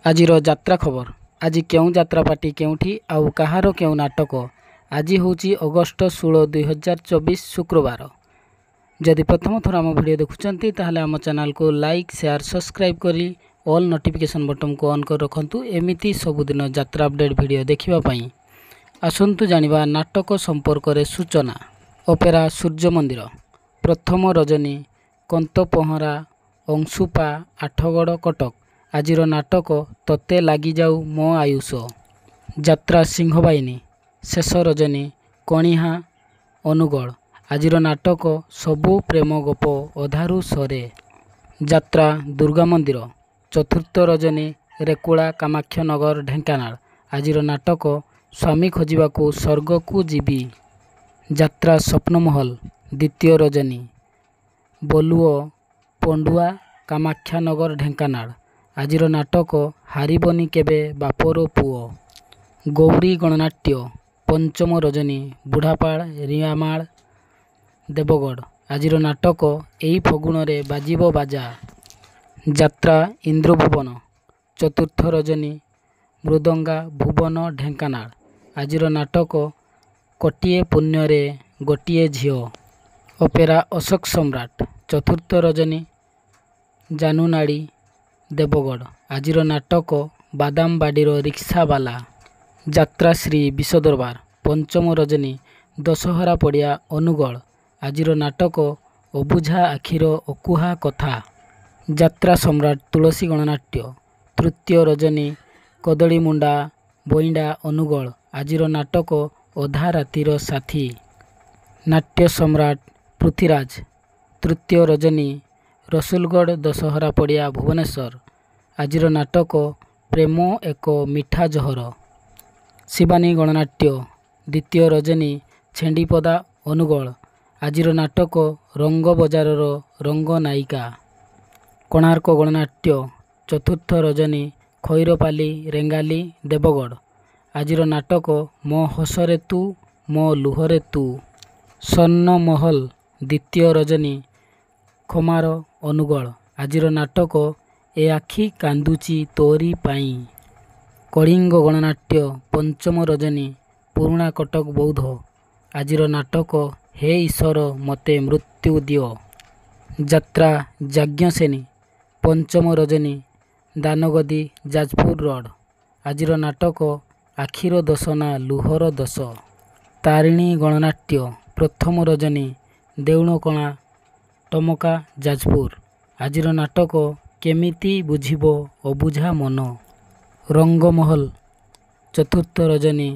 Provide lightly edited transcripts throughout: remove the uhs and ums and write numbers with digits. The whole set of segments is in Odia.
ଆଜିର ଯାତ୍ରା ଖବର। ଆଜି କେଉଁ ଯାତ୍ରା ପାର୍ଟି କେଉଁଠି ଆଉ କାହାର କେଉଁ ନାଟକ। ଆଜି ହେଉଛି ଅଗଷ୍ଟ 16, 2024 ଶୁକ୍ରବାର। ଯଦି ପ୍ରଥମ ଥର ଆମ ଭିଡ଼ିଓ ଦେଖୁଛନ୍ତି ତାହେଲେ ଆମ ଚ୍ୟାନେଲକୁ ଲାଇକ୍ ସେୟାର ସବସ୍କ୍ରାଇବ୍ କରି ଅଲ୍ ନୋଟିଫିକେସନ୍ ବଟନକୁ ଅନ୍ କରି ରଖନ୍ତୁ ଏମିତି ସବୁଦିନ ଯାତ୍ରା ଅପଡ଼େଟ୍ ଭିଡ଼ିଓ ଦେଖିବା ପାଇଁ। ଆସନ୍ତୁ ଜାଣିବା ନାଟକ ସମ୍ପର୍କରେ ସୂଚନା। ଅପେରା ସୂର୍ଯ୍ୟ ମନ୍ଦିର, ପ୍ରଥମ ରଜନୀ, କନ୍ତପହଁରା, ଅଂଶୁପା, ଆଠଗଡ଼, କଟକ। ଆଜିର ନାଟକ ତତେ ଲାଗିଯାଉ ମୋ ଆୟୁଷ। ଯାତ୍ରା ସିଂହବାହିନୀ, ଶେଷ ରଜନୀ, କଣିହାଁ, ଅନୁଗଳ। ଆଜିର ନାଟକ ସବୁ ପ୍ରେମ ଗପ ଅଧାରୁ ସରେ। ଯାତ୍ରା ଦୁର୍ଗା ମନ୍ଦିର, ଚତୁର୍ଥ ରଜନୀ, ରେକୁଳା, କାମାକ୍ଷାନଗର, ଢେଙ୍କାନାଳ। ଆଜିର ନାଟକ ସ୍ୱାମୀ ଖୋଜିବାକୁ ସ୍ୱର୍ଗକୁ ଯିବି। ଯାତ୍ରା ସ୍ୱପ୍ନମହଲ, ଦ୍ୱିତୀୟ ରଜନୀ, ବଲୁଅ, ପଣ୍ଡୁଆ, କାମାକ୍ଷାନଗର, ଢେଙ୍କାନାଳ। ଆଜିର ନାଟକ ହାରିବନି କେବେ ବାପର ପୁଅ। ଗୌରୀ ଗଣନାଟ୍ୟ, ପଞ୍ଚମ ରଜନୀ, ବୁଢ଼ାପାଳ, ରିଆମାଳ, ଦେବଗଡ଼। ଆଜିର ନାଟକ ଏଇ ଫଗୁଣରେ ବାଜିବ ବାଜା। ଯାତ୍ରା ଇନ୍ଦ୍ରଭୁବନ, ଚତୁର୍ଥ ରଜନୀ, ମୃଦଙ୍ଗା, ଭୁବନ, ଢେଙ୍କାନାଳ। ଆଜିର ନାଟକ କୋଟିଏ ପୁଣ୍ୟରେ ଗୋଟିଏ ଝିଅ। ଅପେରା ଅଶୋକ ସମ୍ରାଟ, ଚତୁର୍ଥ ରଜନୀ, ଜାନୁନାଡ଼ି, ଦେବଗଡ଼। ଆଜିର ନାଟକ ବାଦାମବାଡ଼ିର ରିକ୍ସାବାଲା। ଯାତ୍ରା ଶ୍ରୀ ବିଶ୍ୱଦରବାର, ପଞ୍ଚମ ରଜନୀ, ଦଶହରା ପଡ଼ିଆ, ଅନୁଗଳ। ଆଜିର ନାଟକ ଅବୁଝା ଆଖିର ଅକୁହା କଥା। ଯାତ୍ରା ସମ୍ରାଟ ତୁଳସୀ ଗଣନାଟ୍ୟ, ତୃତୀୟ ରଜନୀ, କଦଳୀମୁଣ୍ଡା, ବଇଣ୍ଡା, ଅନୁଗଳ। ଆଜିର ନାଟକ ଅଧା ରାତିର ସାଥୀ। ନାଟ୍ୟ ସମ୍ରାଟ ପୃଥ୍ୱୀରାଜ, ତୃତୀୟ ରଜନୀ, ରସୁଲଗଡ଼, ଦଶହରା ପଡ଼ିଆ, ଭୁବନେଶ୍ୱର। ଆଜିର ନାଟକ ପ୍ରେମ ଏକ ମିଠା ଜହର। ଶିବାନୀ ଗଣନାଟ୍ୟ, ଦ୍ୱିତୀୟ ରଜନୀ, ଛେଣ୍ଡିପଦା, ଅନୁଗଳ। ଆଜିର ନାଟକ ରଙ୍ଗ ବଜାରର ରଙ୍ଗନାୟିକା। କୋଣାର୍କ ଗଣନାଟ୍ୟ, ଚତୁର୍ଥ ରଜନୀ, ଖଇରପାଲି, ରେଙ୍ଗାଲି, ଦେବଗଡ଼। ଆଜିର ନାଟକ ମୋ ହସରେ ତୁ, ମୋ ଲୁହରେ ତୁ। ସ୍ୱର୍ଣ୍ଣମହଲ, ଦ୍ୱିତୀୟ ରଜନୀ, ଖମାର, ଅନୁଗଳ। ଆଜିର ନାଟକ ଏ ଆଖି କାନ୍ଦୁଛି ତୋରି ପାଇଁ। କଳିଙ୍ଗ ଗଣନାଟ୍ୟ, ପଞ୍ଚମ ରଜନୀ, ପୁରୁଣା କଟକ, ବୌଦ୍ଧ। ଆଜିର ନାଟକ ହେ ଈଶ୍ୱର ମୋତେ ମୃତ୍ୟୁ ଦିଅ। ଯାତ୍ରା ଯାଜ୍ଞସେନୀ, ପଞ୍ଚମ ରଜନୀ, ଦାନଗଦି, ଯାଜପୁର ରୋଡ଼। ଆଜିର ନାଟକ ଆଖିର ଦୋଷ ନା ଲୁହର ଦୋଷ। ତାରିଣୀ ଗଣନାଟ୍ୟ, ପ୍ରଥମ ରଜନୀ, ଦେଉଳକଣା, ଟମକା, ଯାଜପୁର। ଆଜିର ନାଟକ କେମିତି ବୁଝିବ ଅବୁଝା ମନ। ରଙ୍ଗମହଲ, ଚତୁର୍ଥ ରଜନୀ,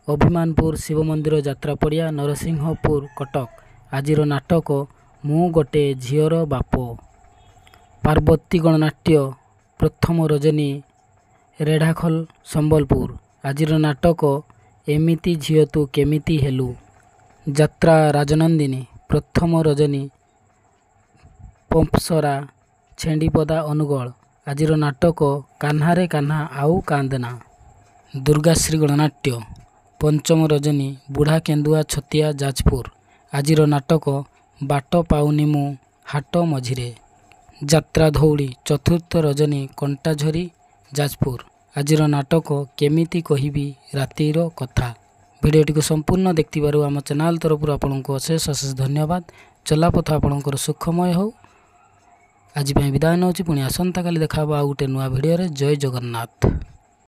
ଅଭିମାନପୁର ଶିବ ମନ୍ଦିର ଯାତ୍ରା ପଡ଼ିଆ, ନରସିଂହପୁର, କଟକ। ଆଜିର ନାଟକ ମୁଁ ଗୋଟେ ଝିଅର ବାପ। ପାର୍ବତୀ ଗଣନାଟ୍ୟ, ପ୍ରଥମ ରଜନୀ, ରେଢ଼ାଖୋଲ, ସମ୍ବଲପୁର। ଆଜିର ନାଟକ ଏମିତି ଝିଅ ତୁ କେମିତି ହେଲୁ। ଯାତ୍ରା ରାଜନନ୍ଦିନୀ, ପ୍ରଥମ ରଜନୀ, ପମ୍ପସରା, ଛେଣ୍ଡିପଦା, ଅନୁଗଳ। ଆଜିର ନାଟକ କାହ୍ନାରେ କାହ୍ନା ଆଉ କାନ୍ଦେନା। ଦୁର୍ଗାଶ୍ରୀ ଗଣନାଟ୍ୟ, ପଞ୍ଚମ ରଜନୀ, ବୁଢ଼ା କେନ୍ଦୁଆ, ଛତିଆ, ଯାଜପୁର। ଆଜିର ନାଟକ ବାଟ ପାଉନି ମୁଁ ହାଟ ମଝିରେ। ଯାତ୍ରା ଧଉଳି, ଚତୁର୍ଥ ରଜନୀ, କଣ୍ଟାଝରି, ଯାଜପୁର। ଆଜିର ନାଟକ କେମିତି କହିବି ରାତିର କଥା। ଭିଡ଼ିଓଟିକୁ ସମ୍ପୂର୍ଣ୍ଣ ଦେଖିଥିବାରୁ ଆମ ଚ୍ୟାନେଲ ତରଫରୁ ଆପଣଙ୍କୁ ଅଶେଷ ଅଶେଷ ଧନ୍ୟବାଦ। ଚଲାପଥ ଆପଣଙ୍କର ସୁଖମୟ ହେଉ। ଆଜି ପାଇଁ ବିଦାୟ ନେଉଛି, ପୁଣି ଆସନ୍ତାକାଲି ଦେଖା ହେବ ଆଉ ଗୋଟେ ନୂଆ ଭିଡ଼ିଓରେ। ଜୟ ଜଗନ୍ନାଥ।